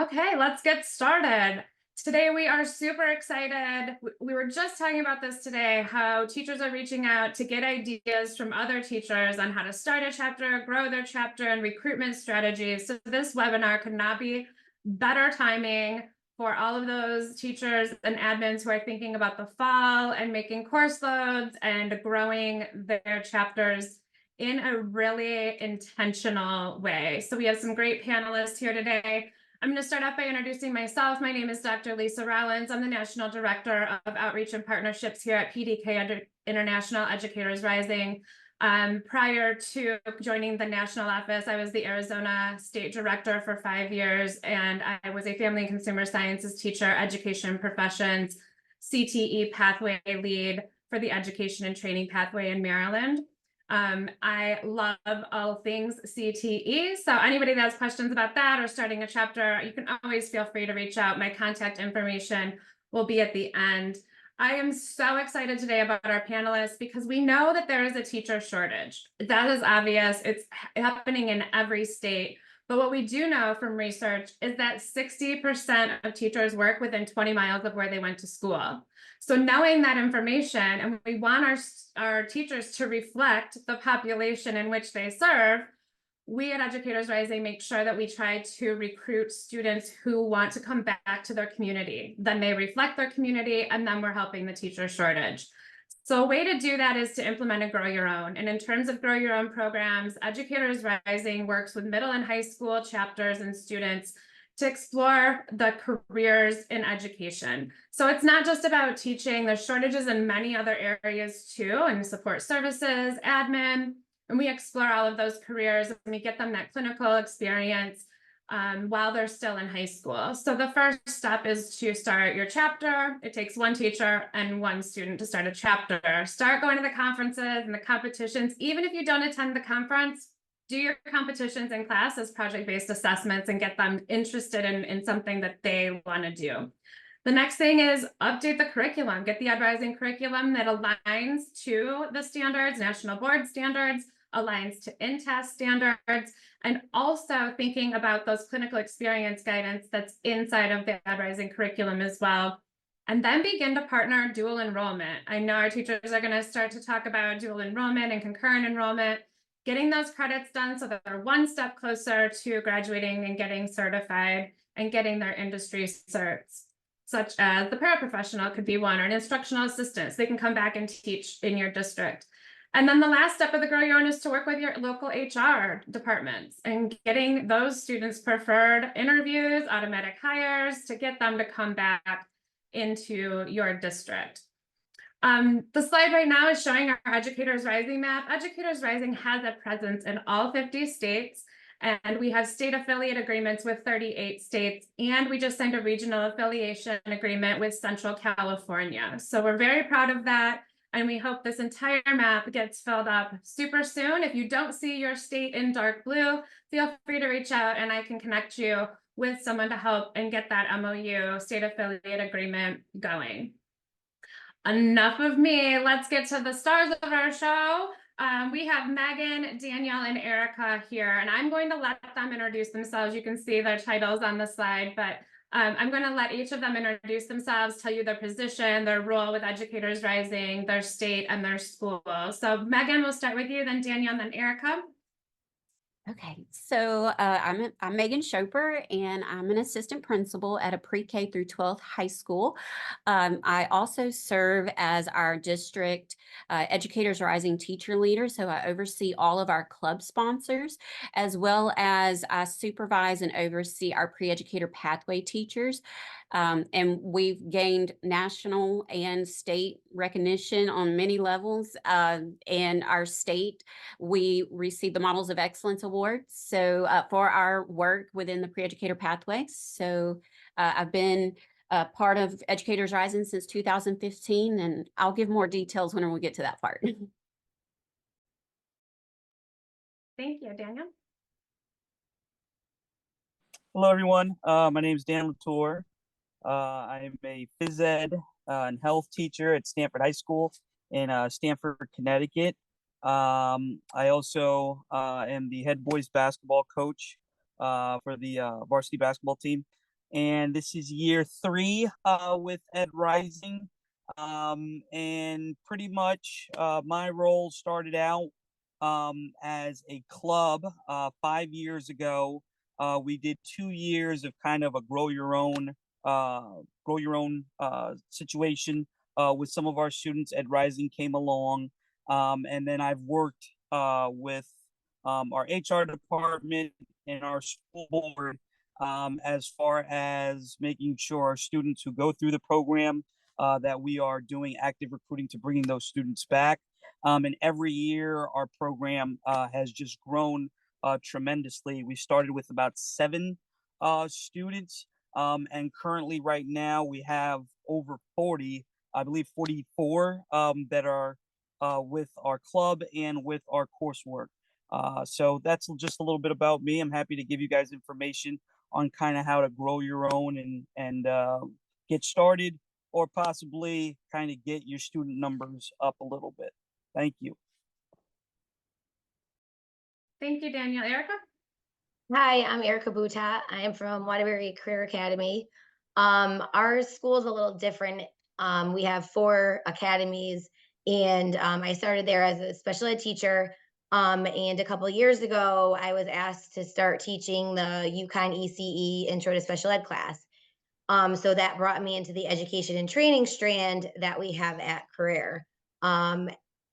Okay, let's get started. Today we are super excited. We were just talking about this today, how teachers are reaching out to get ideas from other teachers on how to start a chapter, grow their chapter, and recruitment strategies. So this webinar could not be better timing for all of those teachers and admins who are thinking about the fall and making course loads and growing their chapters in a really intentional way. So we have some great panelists here today. I'm going to start off by introducing myself. My name is Dr. Lisa Rollins. I'm the National Director of Outreach and Partnerships here at PDK International Educators Rising. Prior to joining the national office, I was the Arizona State Director for 5 years, and I was a Family and Consumer Sciences teacher, Education Professions, CTE Pathway Lead for the Education and Training Pathway in Maryland. I love all things CTE. So anybody that has questions about that or starting a chapter, you can always feel free to reach out. My contact information will be at the end. I am so excited today about our panelists because we know that there is a teacher shortage. That is obvious. It's happening in every state. But what we do know from research is that 60% of teachers work within 20 miles of where they went to school. So knowing that information, and we want our teachers to reflect the population in which they serve, we at Educators Rising make sure that we try to recruit students who want to come back to their community. Then they reflect their community, and then we're helping the teacher shortage. So a way to do that is to implement a Grow Your Own. And in terms of Grow Your Own programs, Educators Rising works with middle and high school chapters and students to explore the careers in education. So it's not just about teaching. There's shortages in many other areas too, and support services, admin, and we explore all of those careers and we get them that clinical experience while they're still in high school. So the first step is to start your chapter. It takes one teacher and one student to start a chapter. Start going to the conferences and the competitions. Even if you don't attend the conference, do your competitions in class as project-based assessments and get them interested in something that they want to do. The next thing is update the curriculum. Get the Ed Rising curriculum that aligns to the standards, national board standards, aligns to in-test standards, and also thinking about those clinical experience guidance that's inside of the Ed Rising curriculum as well. And then begin to partner dual enrollment. I know our teachers are going to start to talk about dual enrollment and concurrent enrollment, getting those credits done so that they're one step closer to graduating and getting certified and getting their industry certs, such as the paraprofessional could be one, or an instructional assistant. So they can come back and teach in your district. And then the last step of the Grow Your Own is to work with your local HR departments and getting those students preferred interviews, automatic hires to get them to come back into your district. The slide right now is showing our Educators Rising map. Educators Rising has a presence in all 50 states, and we have state affiliate agreements with 38 states, and we just signed a regional affiliation agreement with Central California. So we're very proud of that, and we hope this entire map gets filled up super soon. If you don't see your state in dark blue, feel free to reach out and I can connect you with someone to help and get that MOU, state affiliate agreement, going. Enough of me. Let's get to the stars of our show. We have Megan, Danielle, and Erica here, and I'm going to let them introduce themselves. You can see their titles on the slide, but I'm going to let each of them introduce themselves, tell you their position, their role with Educators Rising, their state, and their school. So Megan, we'll start with you, then Danielle, and then Erica. Okay, so I'm Megan Schoper, and I'm an assistant principal at a pre-K through 12th high school. I also serve as our district Educators Rising teacher leader, so I oversee all of our club sponsors, as well as I supervise and oversee our pre-educator pathway teachers. And we've gained national and state recognition on many levels. In our state, we received the Models of Excellence Award for our work within the pre-educator pathways. So I've been part of Educators Rising since 2015, and I'll give more details when we get to that part. Thank you, Daniel. Hello, everyone. My name is Dan Latour. I'm a phys ed and health teacher at Stanford High School in Stamford, Connecticut. I also am the head boys basketball coach for the varsity basketball team. and this is year 3 with Ed Rising. And pretty much my role started out as a club 5 years ago. We did 2 years of kind of a grow your own situation with some of our students. Ed Rising came along, and then I've worked with our HR department and our school board as far as making sure our students who go through the program that we are doing active recruiting to bringing those students back. And every year, our program has just grown tremendously. We started with about 7 students, and currently, right now, we have over 40, I believe 44, that are with our club and with our coursework. So that's just a little bit about me. I'm happy to give you guys information on kind of how to grow your own and get started, or possibly kind of get your student numbers up a little bit. Thank you. Thank you, Daniel. Erica? Hi, I'm Erica Buta. I am from Waterbury Career Academy. Our school is a little different. We have 4 academies, and I started there as a special ed teacher. And a couple of years ago, I was asked to start teaching the UConn ECE Intro to Special Ed class. So that brought me into the education and training strand that we have at Career.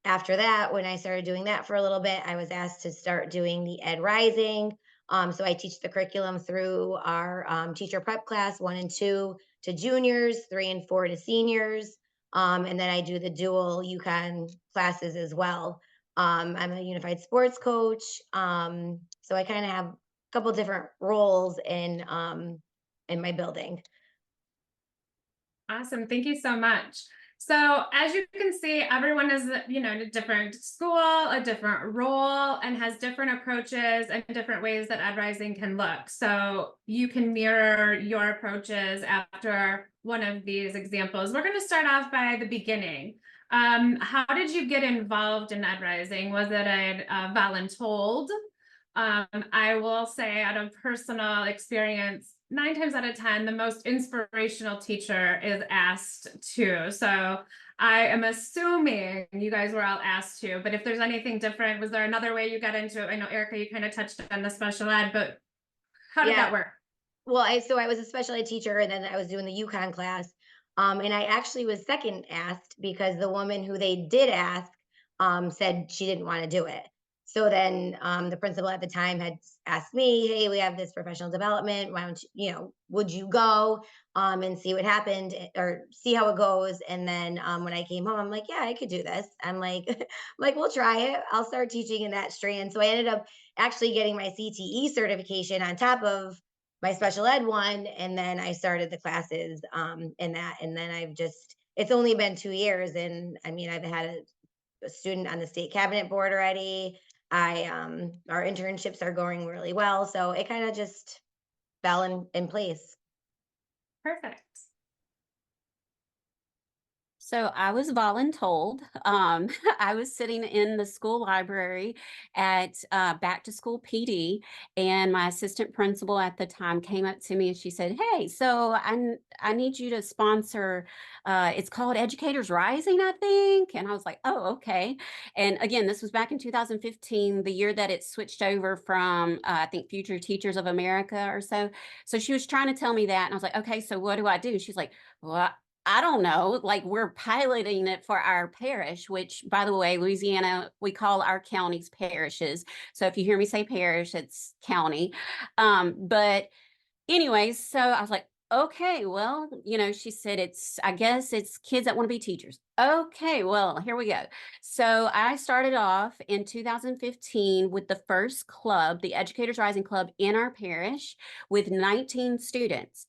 After that, when I started doing that for a little bit, I was asked to start doing the Ed Rising. So I teach the curriculum through our teacher prep class 1 and 2 to juniors, 3 and 4 to seniors. And then I do the dual UConn classes as well. I'm a unified sports coach. So I kind of have a couple different roles in my building. Awesome. Thank you so much. So as you can see, everyone is, in a different school, a different role, and has different approaches and different ways that Ed Rising can look. So you can mirror your approaches after one of these examples. We're going to start off by the beginning. How did you get involved in Ed Rising? Was it a voluntold? I will say, out of personal experience, 9 times out of 10, the most inspirational teacher is asked to. So I am assuming you guys were all asked to, but if there's anything different, was there another way you got into it? I know, Erica, you kind of touched on the special ed, but how did that work? Well, I was a special ed teacher, and then I was doing the UConn class. And I actually was second asked because the woman who they did ask said she didn't want to do it. So then the principal at the time had asked me, "Hey, we have this professional development. Why don't would you go and see what happened, or see how it goes?" And then when I came home, I'm like, "Yeah, I could do this." I'm like, we'll try it. I'll start teaching in that strand. So I ended up actually getting my CTE certification on top of my special ed one, and then I started the classes in that, and then it's only been 2 years, and I mean, I've had a student on the state cabinet board already. Our internships are going really well, so it kind of just fell in place. Perfect. So I was voluntold. I was sitting in the school library at back to school PD, and my assistant principal at the time came up to me and she said, "Hey, so I need you to sponsor. It's called Educators Rising, I think." And I was like, "Oh, okay." And again, this was back in 2015, the year that it switched over from I think Future Teachers of America or so. So she was trying to tell me that, and I was like, "Okay, so what do I do?" She's like, "Well, I don't know, like we're piloting it for our parish," which, by the way, Louisiana, we call our counties parishes. So if you hear me say parish, it's county. But anyways, so I was like, "Okay, well, she said, I guess it's kids that want to be teachers." Okay, well, here we go. So I started off in 2015 with the first club, the Educators Rising Club in our parish, with 19 students.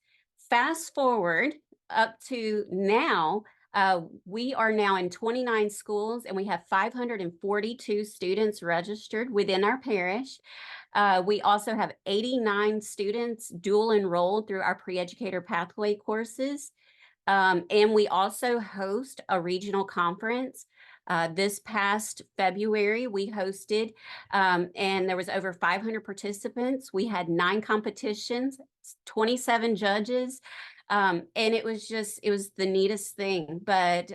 Fast forward up to now, we are now in 29 schools, and we have 542 students registered within our parish. We also have 89 students dual enrolled through our pre-educator pathway courses. And we also host a regional conference. This past February, we hosted, and there was over 500 participants. We had 9 competitions, 27 judges. And it was the neatest thing. But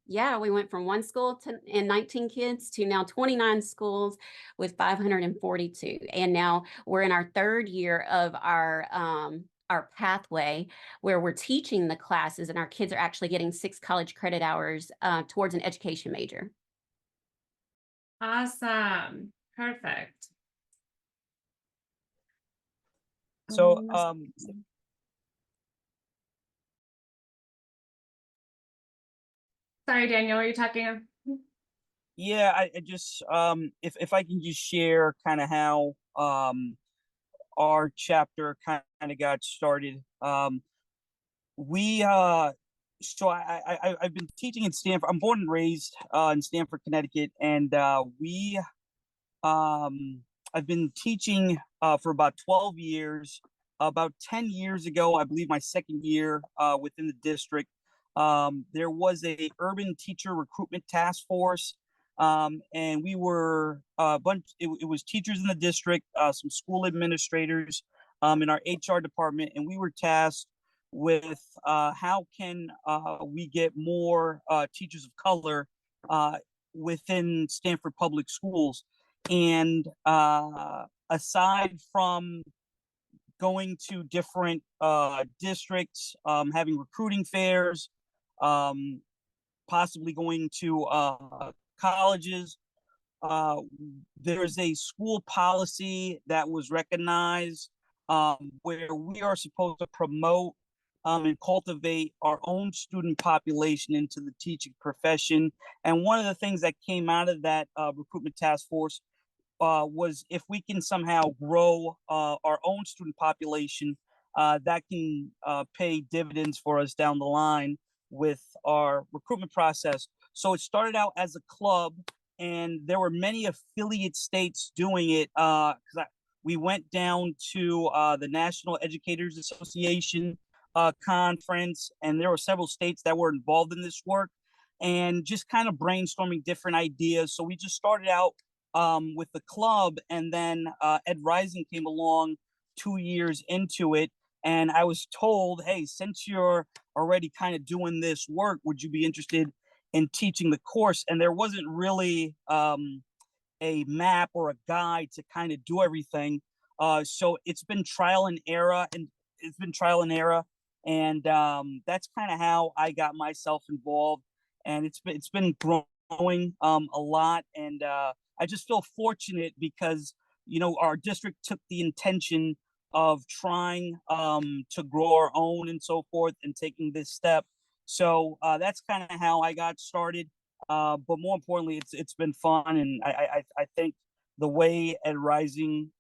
yeah, we went from one school and 19 kids to now 29 schools with 542. And now we're in our third year of our pathway where we're teaching the classes, and our kids are actually getting 6 college credit hours towards an education major. Awesome. Perfect. So, Sorry, Daniel, were you talking? yeah, I just if I can just share kind of how our chapter kind of got started. We so I've been teaching in Stanford. I'm born and raised in Stamford, Connecticut, and I've been teaching for about 12 years. About 10 years ago, I believe my second year within the district, there was a urban teacher recruitment task force, and we were a bunch. It was teachers in the district, some school administrators, in our HR department, and we were tasked with how can we get more teachers of color within Stanford Public Schools. And aside from going to different districts, having recruiting fairs, um, possibly going to colleges, uh, there's a school policy that was recognized where we are supposed to promote and cultivate our own student population into the teaching profession. And one of the things that came out of that recruitment task force was if we can somehow grow our own student population, that can pay dividends for us down the line with our recruitment process. So it started out as a club, and there were many affiliate states doing it. We went down to the National Educators Association conference, and there were several states that were involved in this work, and just kind of brainstorming different ideas. So we just started out with the club, and then Ed Rising came along 2 years into it, and I was told, hey, since you're already kind of doing this work, would you be interested in teaching the course? And there wasn't really a map or a guide to kind of do everything. So it's been trial and error, and that's kind of how I got myself involved, and it's been growing a lot, and I just feel fortunate because our district took the intention of trying to grow our own and so forth, and taking this step. So that's kind of how I got started. But more importantly, it's been fun, and I think the way Ed Rising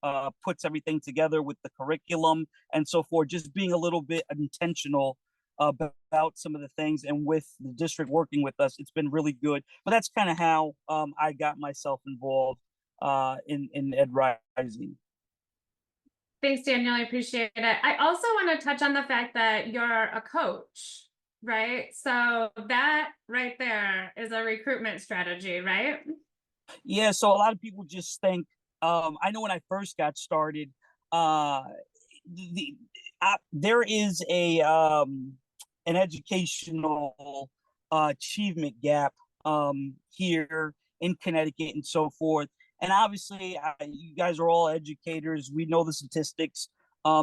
puts everything together with the curriculum and so forth, just being a little bit intentional about some of the things, and with the district working with us, it's been really good. But that's kind of how I got myself involved in Ed Rising. Thanks, Daniel. I appreciate it. I also want to touch on the fact that you're a coach, right? So that right there is a recruitment strategy, right? Yeah, so a lot of people just think, I know when I first got started, uh, there is an educational achievement gap here in Connecticut and so forth. And obviously, you guys are all educators. We know the statistics.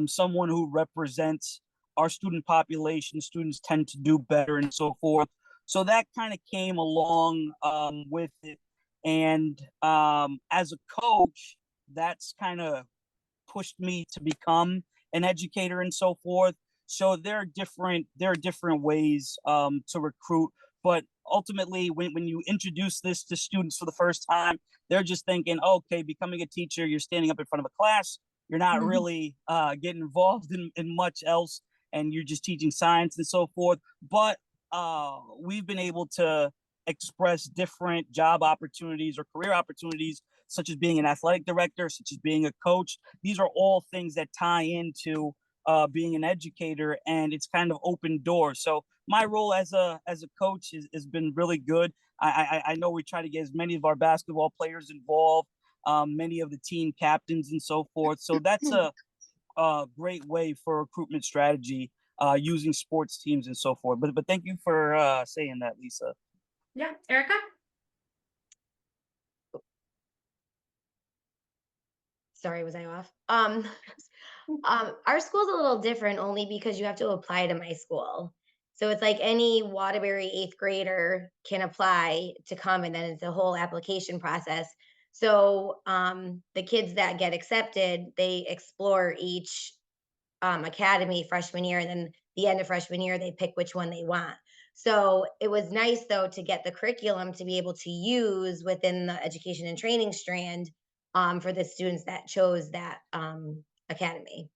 Someone who represents our student population, students tend to do better and so forth. So that kind of came along with it. And as a coach, that's kind of pushed me to become an educator and so forth. So there are different ways to recruit, but ultimately, when you introduce this to students for the first time, they're just thinking, okay, becoming a teacher, you're standing up in front of a class, you're not really getting involved in much else, and you're just teaching science and so forth. But we've been able to express different job opportunities or career opportunities, such as being an athletic director, such as being a coach. These are all things that tie into being an educator, and it's kind of open doors. So my role as a coach has been really good. I know we try to get as many of our basketball players involved, many of the team captains and so forth. So that's a great way for recruitment strategy, using sports teams and so forth. But thank you for saying that, Lisa. Yeah, Erica? Sorry, was I off? Our school's a little different only because you have to apply to my school. So it's like any Waterbury eighth grader can apply to come, and then it's a whole application process. So the kids that get accepted, they explore each academy freshman year, and then the end of freshman year, they pick which one they want. So it was nice though to get the curriculum to be able to use within the education and training strand for the students that chose that academy. So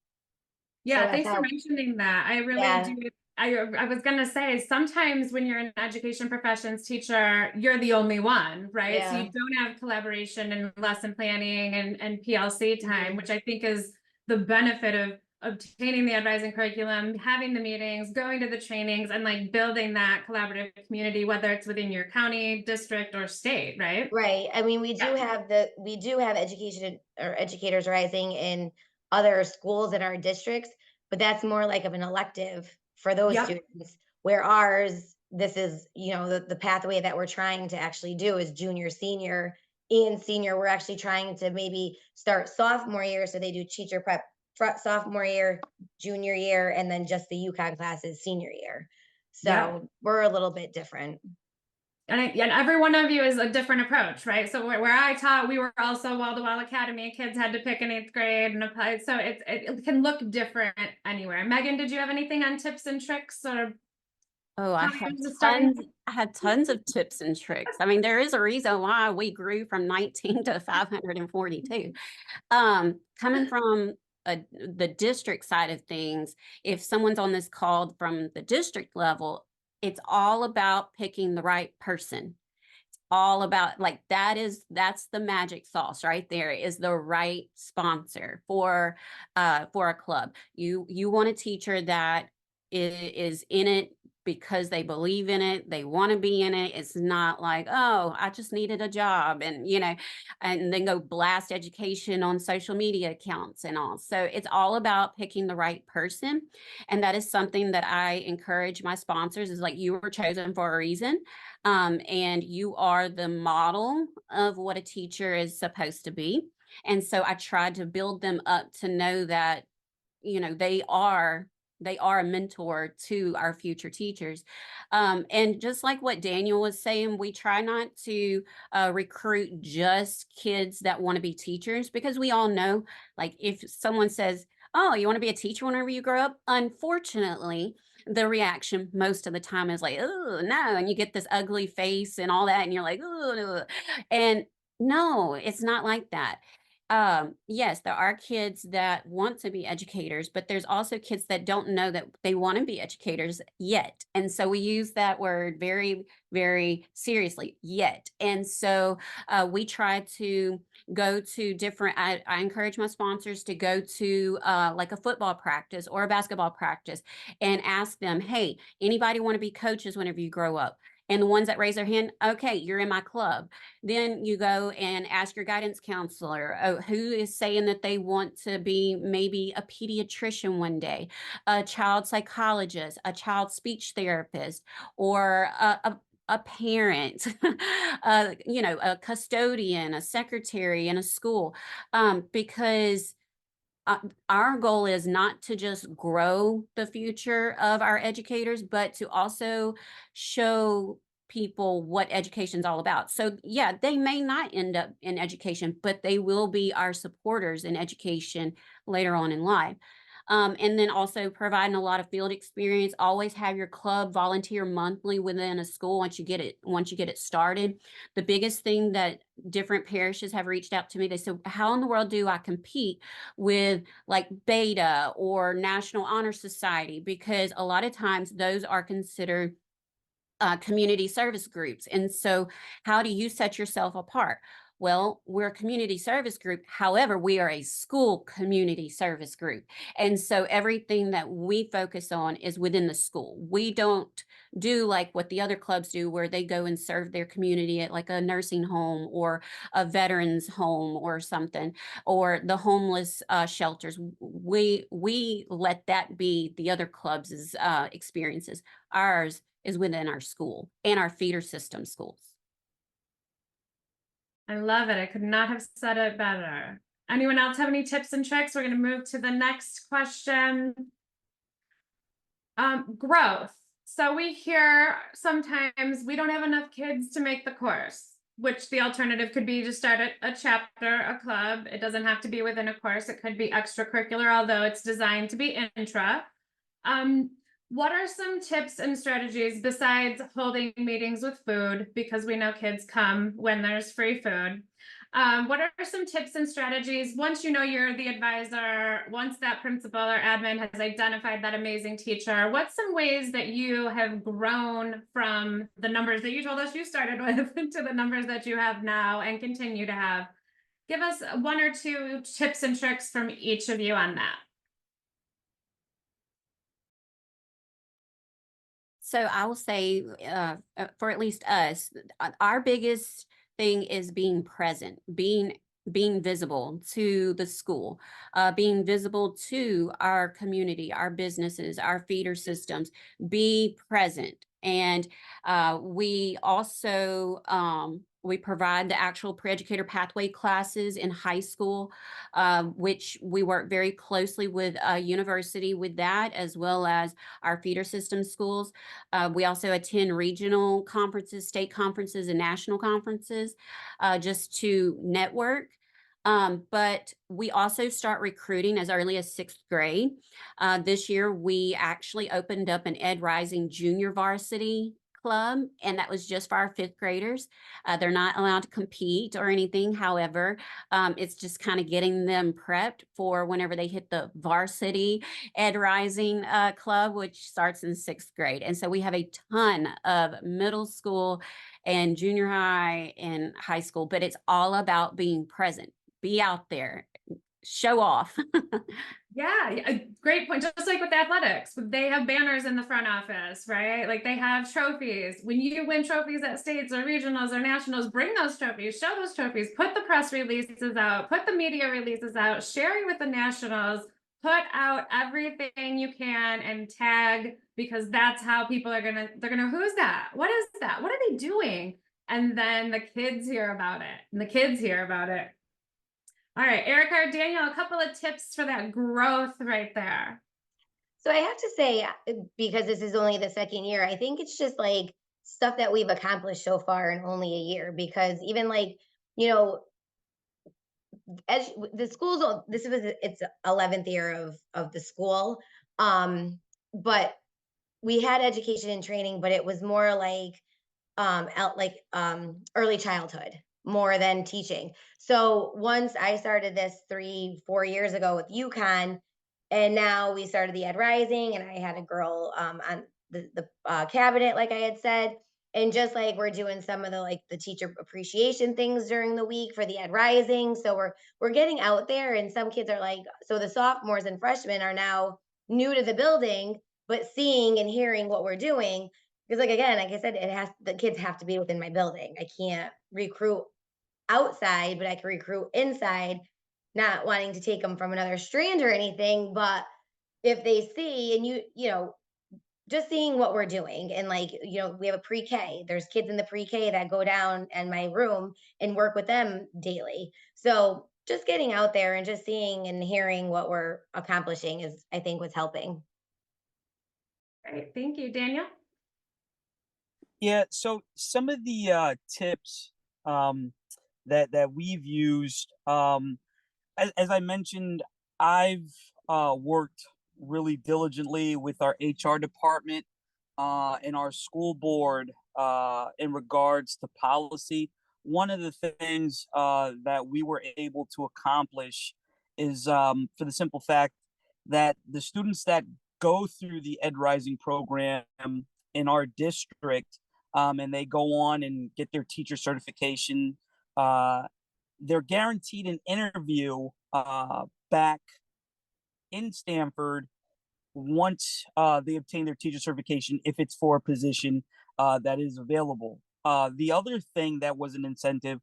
Yeah, that's thanks for how, mentioning that. I really yeah, do. I was gonna say, sometimes when you're an education professions teacher, you're the only one, right? So yeah. you don't have collaboration and lesson planning and PLC time, Mhm. which I think is the benefit of obtaining the advising curriculum, having the meetings, going to the trainings, and like building that collaborative community, whether it's within your county, district, or state, right? Right. I mean, we do have education or educators rising in other schools in our districts, but that's more like of an elective for those Yep. students. Where ours, this is, the pathway that we're trying to actually do is junior, senior, and senior. We're actually trying to maybe start sophomore year, so they do teacher prep sophomore year, junior year, and then just the UConn classes senior year. Yep. So we're a little bit different. And every one of you is a different approach, right? So where I taught, we were also wall-to-wall academy. Kids had to pick an eighth grade and apply. So it can look different anywhere. Megan, did you have anything on tips and tricks or Oh, how to use the starting? I had tons of tips and tricks. I mean, there is a reason why we grew from 19 to 542. Coming from the district side of things, if someone's on this call from the district level, it's all about picking the right person. It's all about like that's the magic sauce right there, is the right sponsor for a club. You want a teacher that is in it because they believe in it, they want to be in it. It's not like, oh, I just needed a job, and and then go blast education on social media accounts and all. So it's all about picking the right person. And that is something that I encourage my sponsors, is like, you were chosen for a reason. And you are the model of what a teacher is supposed to be. And so I tried to build them up to know that, they are a mentor to our future teachers. And just like what Daniel was saying, we try not to recruit just kids that want to be teachers, because we all know, like, if someone says, oh, you want to be a teacher whenever you grow up, unfortunately, the reaction most of the time is like, oh, no. And you get this ugly face and all that. And you're like, oh, and no, it's not like that. Yes, there are kids that want to be educators, but there's also kids that don't know that they want to be educators yet. And so we use that word very, very seriously, yet. And so we try to go to different, I encourage my sponsors to go to like a football practice or a basketball practice and ask them, hey, anybody want to be coaches whenever you grow up? And the ones that raise their hand, okay, you're in my club. Then you go and ask your guidance counselor, oh, who is saying that they want to be maybe a pediatrician one day, a child psychologist, a child speech therapist, or a parent, a custodian, a secretary in a school, because our goal is not to just grow the future of our educators, but to also show people what education's all about. So yeah, they may not end up in education, but they will be our supporters in education later on in life. And then also providing a lot of field experience. Always have your club volunteer monthly within a school once you get it started. The biggest thing that different parishes have reached out to me, they said, how in the world do I compete with like Beta or National Honor Society? Because a lot of times those are considered community service groups. And so how do you set yourself apart? Well, we're a community service group. However, we are a school community service group. And so everything that we focus on is within the school. We don't do like what the other clubs do, where they go and serve their community at like a nursing home or a veterans home or something, or the homeless shelters. We let that be the other clubs' experiences. Ours is within our school and our feeder system schools. I love it. I could not have said it better. Anyone else have any tips and tricks? We're going to move to the next question. Growth. So we hear sometimes we don't have enough kids to make the course, which the alternative could be to start a chapter, a club. It doesn't have to be within a course. It could be extracurricular, although it's designed to be intra. What are some tips and strategies besides holding meetings with food, because we know kids come when there's free food? What are some tips and strategies once you know you're the advisor, once that principal or admin has identified that amazing teacher? What's some ways that you have grown from the numbers that you told us you started with to the numbers that you have now and continue to have? Give us one or two tips and tricks from each of you on that. So I will say, for at least us, our biggest thing is being present, being visible to the school, being visible to our community, our businesses, our feeder systems. Be present. And we also we provide the actual pre-educator pathway classes in high school, which we work very closely with a university with that, as well as our feeder system schools. We also attend regional conferences, state conferences, and national conferences just to network. But we also start recruiting as early as 6th grade. This year, we actually opened up an Ed Rising junior varsity club, and that was just for our 5th graders. They're not allowed to compete or anything. However, it's just kind of getting them prepped for whenever they hit the varsity Ed Rising club, which starts in 6th grade. And so we have a ton of middle school and junior high and high school, but it's all about being present. Be out there, show off. Yeah, great point. Just like with the athletics, they have banners in the front office, right? Like they have trophies. When you win trophies at states or regionals or nationals, bring those trophies, show those trophies, put the press releases out, put the media releases out, sharing with the nationals, put out everything you can and tag, because that's how people are they're gonna, who's that? What is that? What are they doing? And then the kids hear about it, and the kids hear about it. All right, Erica or Daniel, a couple of tips for that growth right there. So I have to say, because this is only the 2nd year, I think it's just like stuff that we've accomplished so far in only a year. Because even like, you know, as the schools, this was its 11th year of the school, but we had education and training, but it was more like early childhood more than teaching. So once I started this 3-4 years ago with UConn, and now we started the Ed Rising, and I had a girl on the cabinet, like I had said. And just like we're doing some of the teacher appreciation things during the week for the Ed Rising. So we're getting out there, and some kids are like, so the sophomores and freshmen are now new to the building, but seeing and hearing what we're doing. Because like, again, like I said, the kids have to be within my building. I can't recruit outside, but I can recruit inside, not wanting to take them from another strand or anything. But if they see, and you know, just seeing what we're doing, and like, you know, we have a pre-K. There's kids in the pre-K that go down in my room and work with them daily. So just getting out there and just seeing and hearing what we're accomplishing is, I think, what's helping. Great, thank you, Daniel. Yeah, so some of the tips that we've used, as I mentioned, I've worked really diligently with our HR department and our school board in regards to policy. One of the things that we were able to accomplish is, for the simple fact that the students that go through the Ed Rising program in our district, and they go on and get their teacher certification they're guaranteed an interview back in Stanford once they obtain their teacher certification, if it's for a position that is available. The other thing that was an incentive,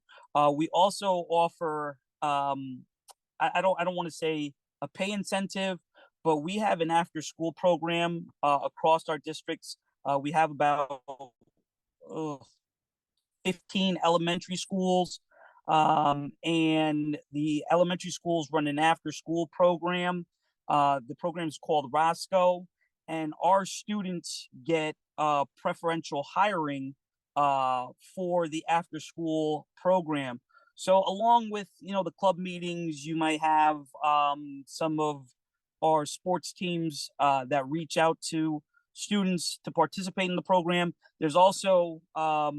we also offer I don't want to say a pay incentive, but we have an after school program across our districts. We have about 15 elementary schools, and the elementary schools run an after school program. The program is called Roscoe, and our students get preferential hiring for the after school program. So along with, the club meetings, you might have some of our sports teams that reach out to students to participate in the program. There's also a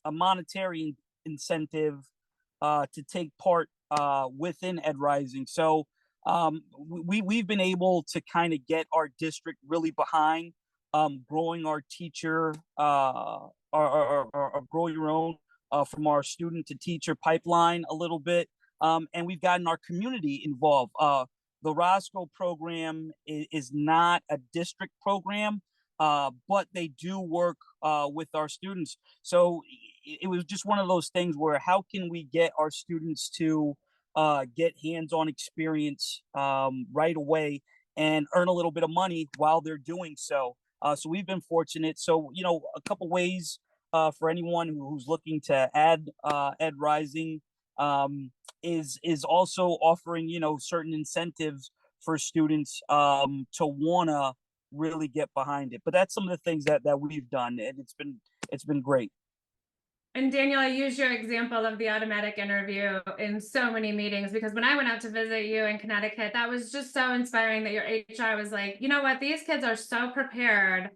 monetary incentive to take part within Ed Rising. So we've been able to kind of get our district really behind growing our teacher our grow your own from our student to teacher pipeline a little bit. And we've gotten our community involved. The Roscoe program is not a district program, but they do work with our students. So it was just one of those things where how can we get our students to get hands-on experience right away and earn a little bit of money while they're doing so. So we've been fortunate. So, a couple ways for anyone who's looking to add Ed Rising is also offering, certain incentives for students to wanna really get behind it. But that's some of the things that we've done, and it's been great. And Daniel, I use your example of the automatic interview in so many meetings, because when I went out to visit you in Connecticut, that was just so inspiring that your HR was like, you know what, these kids are so prepared.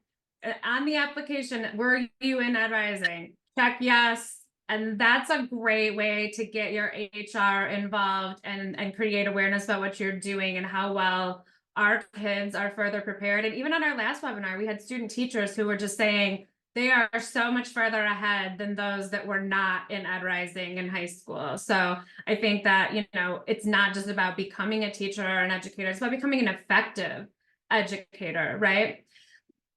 On the application, were you in Ed Rising? Check yes. And that's a great way to get your HR involved and create awareness about what you're doing and how well our kids are further prepared. And even on our last webinar, we had student teachers who were just saying, they are so much further ahead than those that were not in Ed Rising in high school. So I think that, it's not just about becoming a teacher or an educator, it's about becoming an effective educator, right?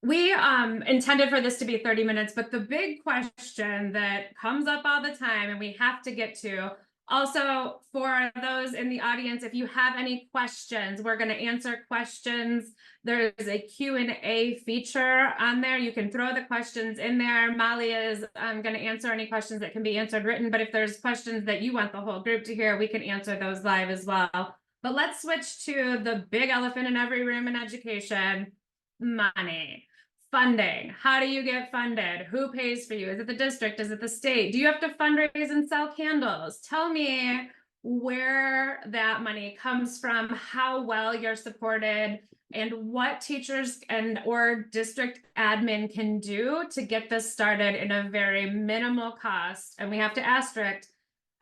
We intended for this to be 30 minutes, but the big question that comes up all the time and we have to get to, also for those in the audience, if you have any questions, we're going to answer questions. There's a Q&A feature on there. You can throw the questions in there. Molly is going to answer any questions that can be answered written, but if there's questions that you want the whole group to hear, we can answer those live as well. But let's switch to the big elephant in every room in education: money. Funding. How do you get funded? Who pays for you? Is it the district? Is it the state? Do you have to fundraise and sell candles? Tell me where that money comes from, how well you're supported, and what teachers or district admin can do to get this started in a very minimal cost. And we have to asterisk,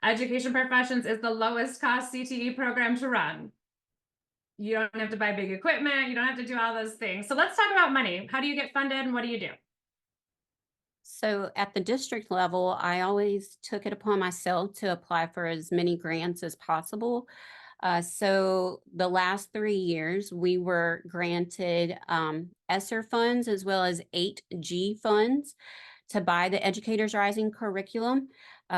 Education Professions is the lowest cost CTE program to run. You don't have to buy big equipment. You don't have to do all those things. So let's talk about money. How do you get funded and what do you do? So at the district level, I always took it upon myself to apply for as many grants as possible. So the last 3 years, we were granted ESSER funds as well as 8G funds to buy the Educators Rising curriculum.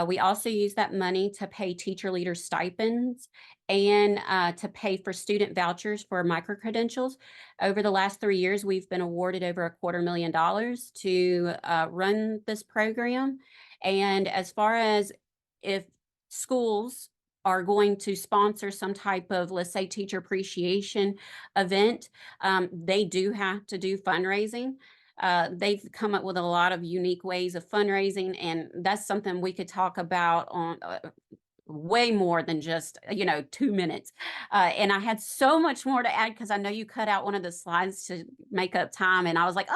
We also use that money to pay teacher leader stipends and to pay for student vouchers for micro-credentials. Over the last 3 years, we've been awarded over $250,000 to run this program. And as far as if schools are going to sponsor some type of, let's say, teacher appreciation event, they do have to do fundraising. They've come up with a lot of unique ways of fundraising, and that's something we could talk about on way more than just 2 minutes. And I had so much more to add because I know you cut out one of the slides to make up time, and I was like,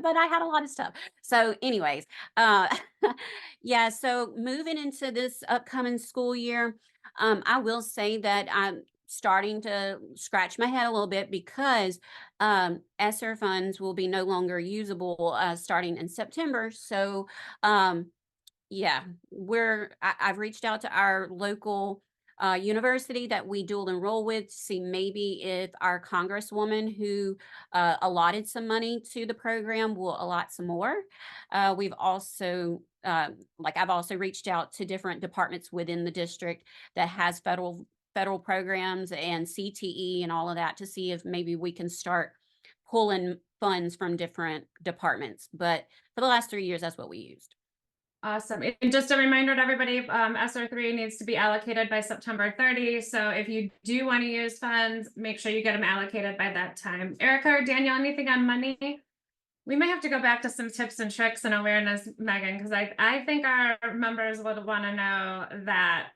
but I had a lot of stuff. So anyways, yeah, so moving into this upcoming school year, I will say that I'm starting to scratch my head a little bit because ESSER funds will be no longer usable starting in September. So Yeah, I've reached out to our local university that we dual enroll with to see maybe if our congresswoman who allotted some money to the program will allot some more. We've also, like I've also reached out to different departments within the district that has federal programs and CTE and all of that to see if maybe we can start pulling funds from different departments. But for the last 3 years, that's what we used. Awesome. And just a reminder to everybody, SR3 needs to be allocated by September 30. So if you do want to use funds, make sure you get them allocated by that time. Erica or Daniel, anything on money? We may have to go back to some tips and tricks and awareness, Megan, because I think our members would want to know that.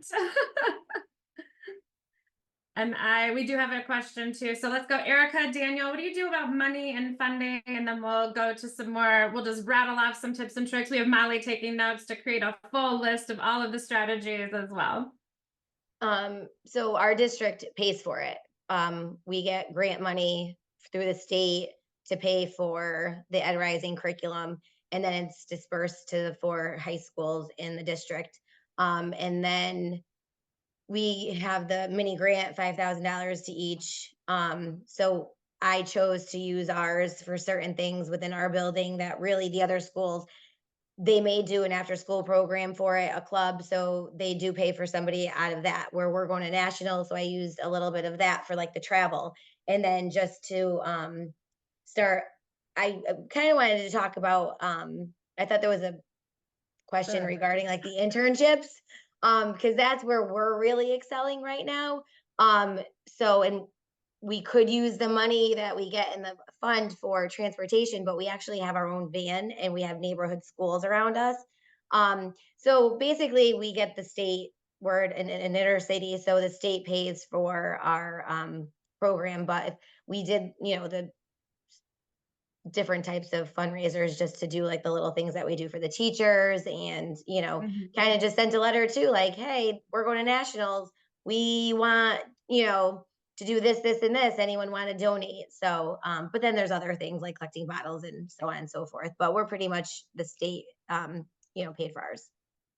And we do have a question too. So let's go, Erica, Daniel, what do you do about money and funding? And then we'll go to some more, we'll just rattle off some tips and tricks. We have Molly taking notes to create a full list of all of the strategies as well. So our district pays for it. We get grant money through the state to pay for the Ed Rising curriculum, and then it's dispersed to the 4 high schools in the district. And then we have the mini grant, $5,000 to each. So I chose to use ours for certain things within our building that really the other schools, they may do an after school program for it, a club. So they do pay for somebody out of that, where we're going to national. So I used a little bit of that for like the travel. And then just to start, I kind of wanted to talk about, I thought there was a question Sure. regarding like the internships, because that's where we're really excelling right now. So, and we could use the money that we get in the fund for transportation, but we actually have our own van and we have neighborhood schools around us. So basically we get the state, we're an inner city, so the state pays for our program. But if we did, you know, the different types of fundraisers just to do like the little things that we do for the teachers, and kind of just sent a letter too, like, hey, we're going to nationals, we want, to do this and this, anyone want to donate? So but then there's other things like collecting bottles and so on and so forth, but we're pretty much the state paid for ours.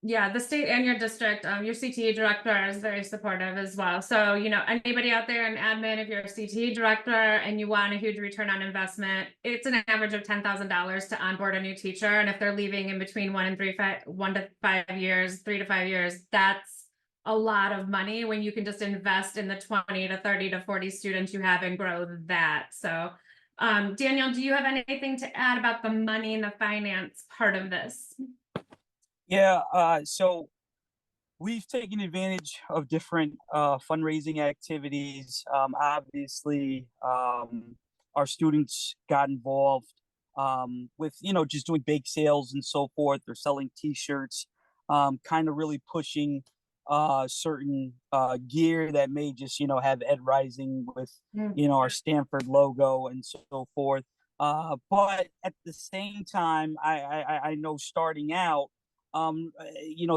Yeah, the state and your district, your CTE director is very supportive as well. So, anybody out there in admin, if you're a CTE director and you want a huge return on investment, it's an average of $10,000 to onboard a new teacher. And if they're leaving in between 1 to 5 years, 3 to 5 years, that's a lot of money when you can just invest in the 20 to 30 to 40 students you have and grow that. So, Daniel, do you have anything to add about the money and the finance part of this? Yeah, so we've taken advantage of different fundraising activities. Obviously, our students got involved with, just doing bake sales and so forth. They're selling T-shirts, kind of really pushing certain gear that may just, have Ed Rising with, our Stanford logo and so forth. But at the same time, I know starting out,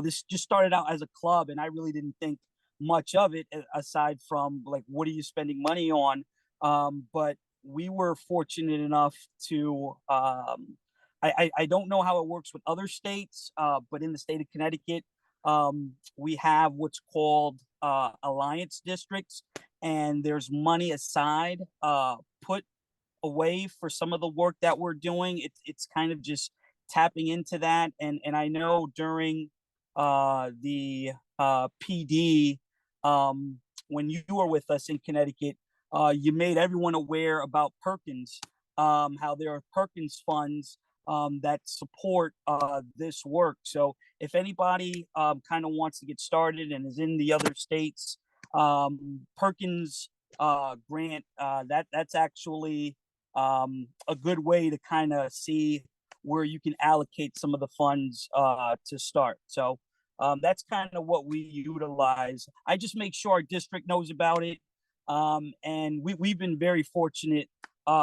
this just started out as a club and I really didn't think much of it aside from like, what are you spending money on? But we were fortunate enough to, I don't know how it works with other states, but in the state of Connecticut, we have what's called alliance districts, and there's money aside, put away for some of the work that we're doing. It's kind of just tapping into that. And I know during the PD, when you were with us in Connecticut, you made everyone aware about Perkins, how there are Perkins funds that support this work. So if anybody kind of wants to get started and is in the other states, Perkins grant, that's actually a good way to kind of see where you can allocate some of the funds to start. So that's kind of what we utilize. I just make sure our district knows about it. And we've been very fortunate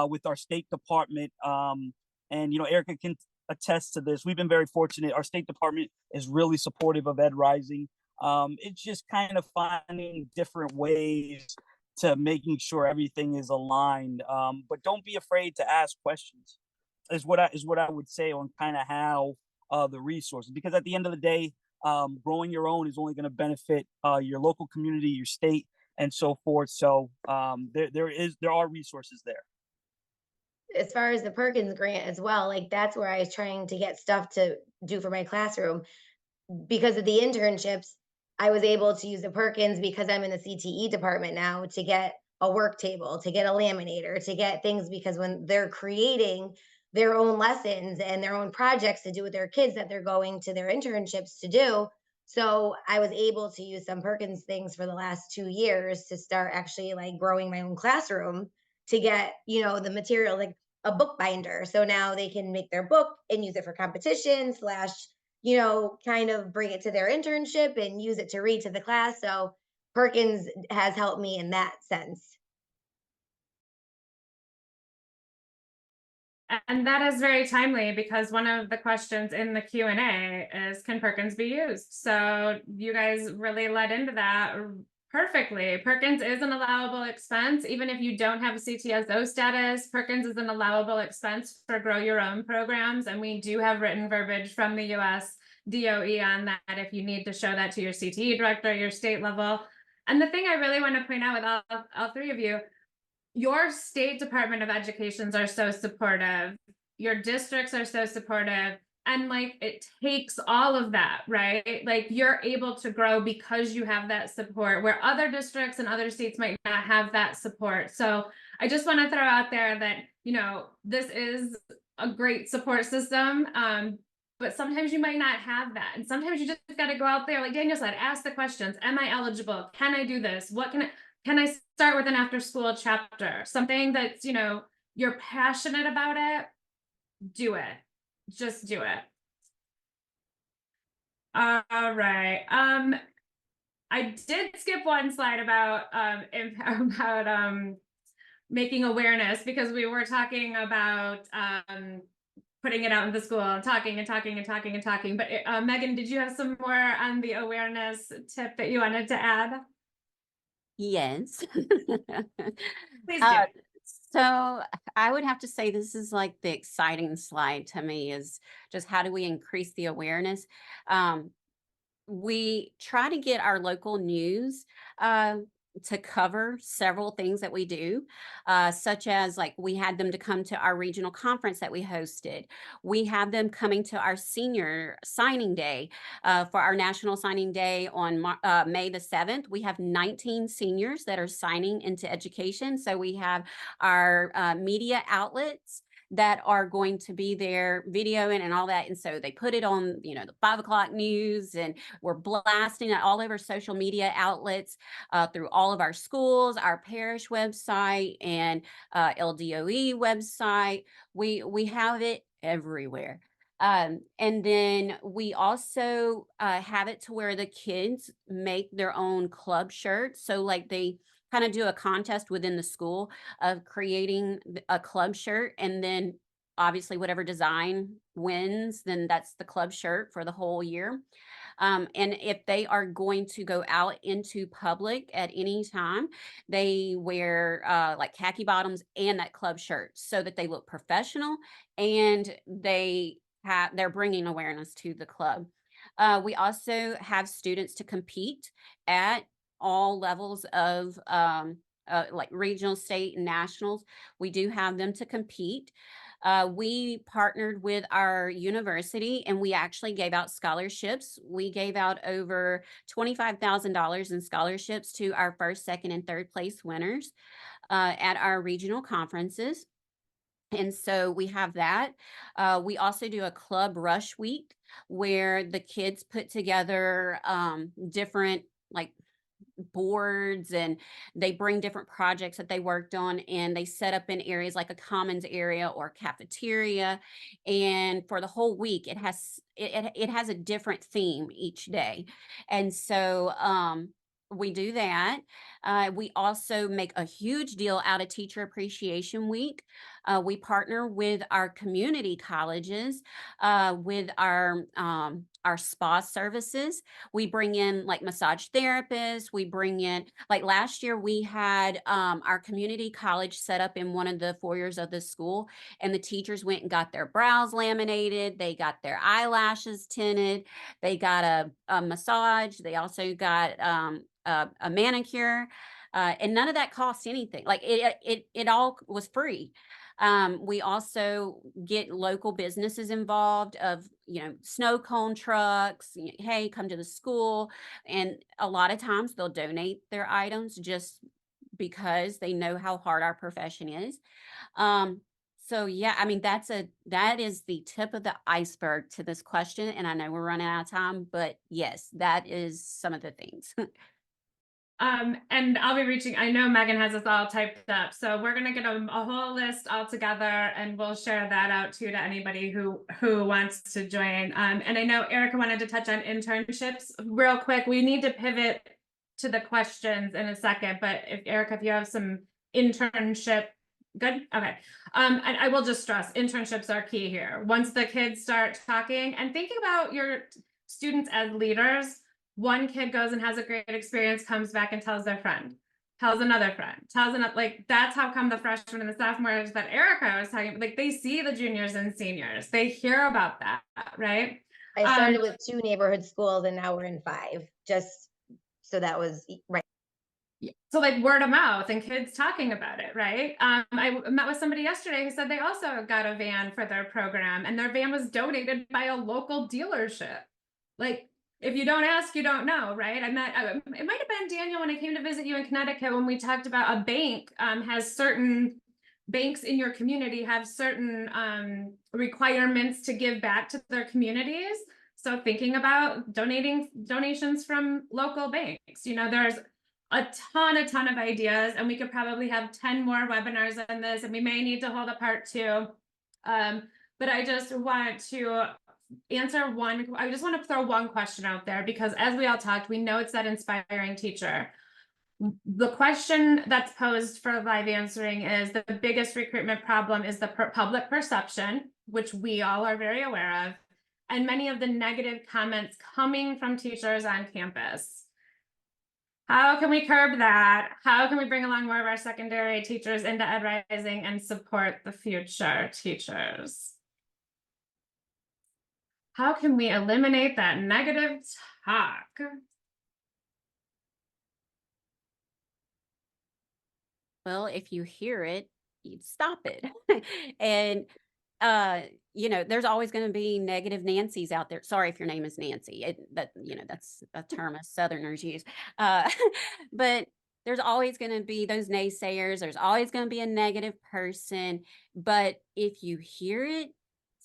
with our state department. And, Erica can attest to this. We've been very fortunate. Our state department is really supportive of Ed Rising. It's just kind of finding different ways to making sure everything is aligned. But don't be afraid to ask questions. Is what I would say on kind of how the resources, because at the end of the day, growing your own is only going to benefit your local community, your state, and so forth. So there are resources there. As far as the Perkins grant as well, like that's where I was trying to get stuff to do for my classroom. Because of the internships, I was able to use the Perkins because I'm in the CTE department now to get a work table, to get a laminator, to get things because when they're creating their own lessons and their own projects to do with their kids that they're going to their internships to do. So I was able to use some Perkins things for the last 2 years to start actually like growing my own classroom to get, the material like a bookbinder. So now they can make their book and use it for competition slash kind of bring it to their internship and use it to read to the class. So Perkins has helped me in that sense. And that is very timely because one of the questions in the Q&A is, can Perkins be used? So you guys really led into that perfectly. Perkins is an allowable expense. Even if you don't have a CTSO status, Perkins is an allowable expense for grow your own programs. And we do have written verbiage from the US DOE on that if you need to show that to your CTE director, your state level. And the thing I really want to point out with all three of you, your state Department of Educations are so supportive. Your districts are so supportive. And like, it takes all of that, right? Like you're able to grow because you have that support where other districts and other states might not have that support. So I just want to throw out there that, this is a great support system. But sometimes you might not have that. And sometimes you just got to go out there, like Daniel said, ask the questions. Am I eligible? Can I do this? Can I start with an after school chapter? Something that's, you're passionate about it, do it. Just do it. All right. I did skip one slide about making awareness because we were talking about putting it out in the school and talking and talking and talking and talking. But Megan, did you have some more on the awareness tip that you wanted to add? Yes. Please do. So I would have to say this is like the exciting slide to me is just how do we increase the awareness? We try to get our local news to cover several things that we do, such as like we had them to come to our regional conference that we hosted. We have them coming to our senior signing day for our national signing day on May the 7th. We have 19 seniors that are signing into education. So we have our media outlets that are going to be there videoing and all that. And so they put it on, the 5 o'clock news, and we're blasting it all over social media outlets through all of our schools, our parish website, and LDOE website. We have it everywhere. And then we also have it to where the kids make their own club shirts. So like they kind of do a contest within the school of creating a club shirt, and then obviously whatever design wins, then that's the club shirt for the whole year. And if they are going to go out into public at any time, they wear like khaki bottoms and that club shirt so that they look professional and they're bringing awareness to the club. We also have students to compete at all levels of like regional, state, and nationals. We do have them to compete. We partnered with our university and we actually gave out scholarships. We gave out over $25,000 in scholarships to our first, second, and third place winners at our regional conferences. And so we have that. We also do a club rush week where the kids put together different like boards, and they bring different projects that they worked on, and they set up in areas like a commons area or cafeteria. And for the whole week, it has a different theme each day. And so we do that. We also make a huge deal out of Teacher Appreciation Week. We partner with our community colleges with our spa services. We bring in like massage therapists. We bring in, like last year, we had our community college set up in one of the foyers of the school, and the teachers went and got their brows laminated. They got their eyelashes tinted. They got a massage. They also got a manicure. And none of that cost anything. Like it all was free. We also get local businesses involved of, snow cone trucks. Hey, come to the school. And a lot of times they'll donate their items just because they know how hard our profession is. So yeah, I mean, that is the tip of the iceberg to this question. And I know we're running out of time, but yes, that is some of the things. And I'll be reaching, I know Megan has us all typed up, so we're gonna get a whole list all together and we'll share that out too to anybody who wants to join. And I know Erica wanted to touch on internships real quick. We need to pivot to the questions in a second, but if Erica, if you have some internship, good, okay. And I will just stress, internships are key here. Once the kids start talking and thinking about your students as leaders, one kid goes and has a great experience, comes back and tells their friend, tells another friend, tells another, like that's how come the freshmen and the sophomores that Erica was talking, like they see the juniors and seniors, they hear about that, right? I started with 2 neighborhood schools and now we're in 5, just so that was right. So like word of mouth and kids talking about it, right? I met with somebody yesterday who said they also got a van for their program and their van was donated by a local dealership. Like, if you don't ask, you don't know, right? It might have been Daniel when I came to visit you in Connecticut when we talked about a bank has certain banks in your community have certain requirements to give back to their communities. So thinking about donations from local banks, there's a ton of ideas, and we could probably have 10 more webinars on this, and we may need to hold a part 2. But I just want to I just want to throw one question out there, because as we all talked, we know it's that inspiring teacher. The question that's posed for live answering is the biggest recruitment problem is the public perception, which we all are very aware of, and many of the negative comments coming from teachers on campus. How can we curb that? How can we bring along more of our secondary teachers into Ed Rising and support the future teachers? How can we eliminate that negative talk? Well, if you hear it, you stop it. And there's always going to be negative Nancys out there. Sorry if your name is Nancy. That's a term us Southerners use. But there's always going to be those naysayers. There's always going to be a negative person. But if you hear it,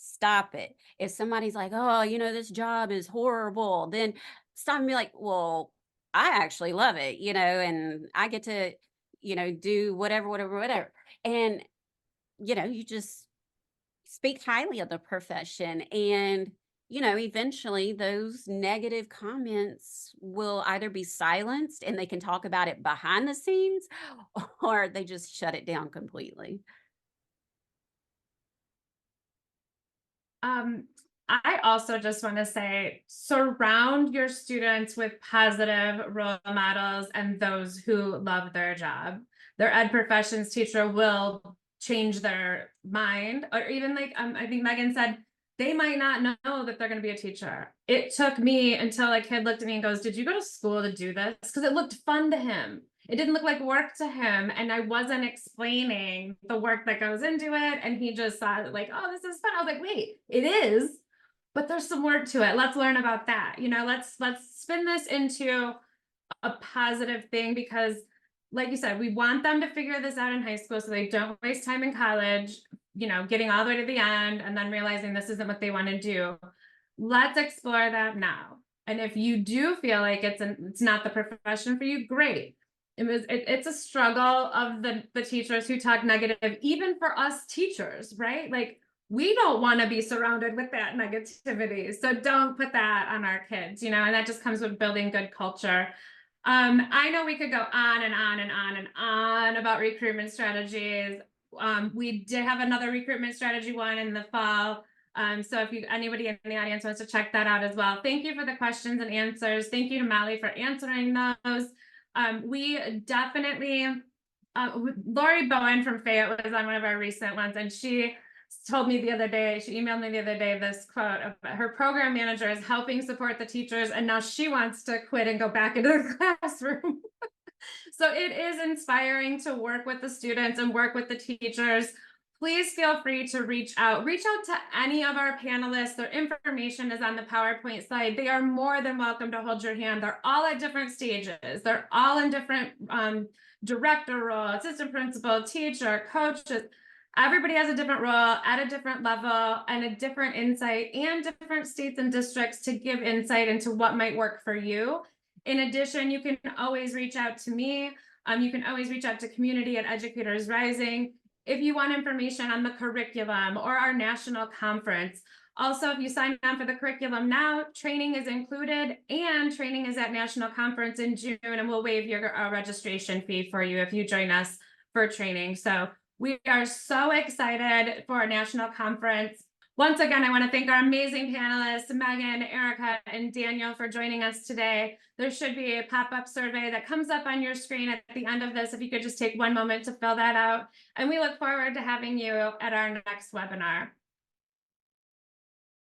stop it. If somebody's like, oh, this job is horrible, then stop and be like, well, I actually love it, and I get to, do whatever. And, you just speak highly of the profession, and eventually those negative comments will either be silenced and they can talk about it behind the scenes, or they just shut it down completely. I also just want to say, surround your students with positive role models and those who love their job. Their ed professions teacher will change their mind, or even like I think Megan said, they might not know that they're going to be a teacher. It took me until a kid looked at me and goes, did you go to school to do this? Because it looked fun to him. It didn't look like work to him, and I wasn't explaining the work that goes into it, and he just thought like, oh, this is fun. I was like, wait, it is, but there's some work to it. Let's learn about that. Let's spin this into a positive thing, because like you said, we want them to figure this out in high school so they don't waste time in college, getting all the way to the end and then realizing this isn't what they want to do. Let's explore that now. And if you do feel like it's not the profession for you, great. It's a struggle of the teachers who talk negative, even for us teachers, right? Like, we don't want to be surrounded with that negativity. So don't put that on our kids, and that just comes with building good culture. I know we could go on and on and on and on about recruitment strategies. We did have another recruitment strategy one in the fall. So if anybody in the audience wants to check that out as well. Thank you for the questions and answers. Thank you to Molly for answering those. We definitely, Lori Bowen from Fayette was on one of our recent ones, and she told me the other day, she emailed me the other day this quote of her program manager is helping support the teachers, and now she wants to quit and go back into the classroom. So it is inspiring to work with the students and work with the teachers. Please feel free to reach out. Reach out to any of our panelists. Their information is on the PowerPoint slide. They are more than welcome to hold your hand. They're all at different stages. They're all in different director role, assistant principal, teacher, coaches. Everybody has a different role at a different level and a different insight, and different states and districts to give insight into what might work for you. In addition, you can always reach out to me. You can always reach out to community at Educators Rising if you want information on the curriculum or our national conference. Also, if you sign on for the curriculum now, training is included, and training is at national conference in June, and we'll waive your registration fee for you if you join us for training. So we are so excited for our national conference. Once again, I want to thank our amazing panelists, Megan, Erica, and Daniel, for joining us today. There should be a pop-up survey that comes up on your screen at the end of this. If you could just take one moment to fill that out. And we look forward to having you at our next webinar.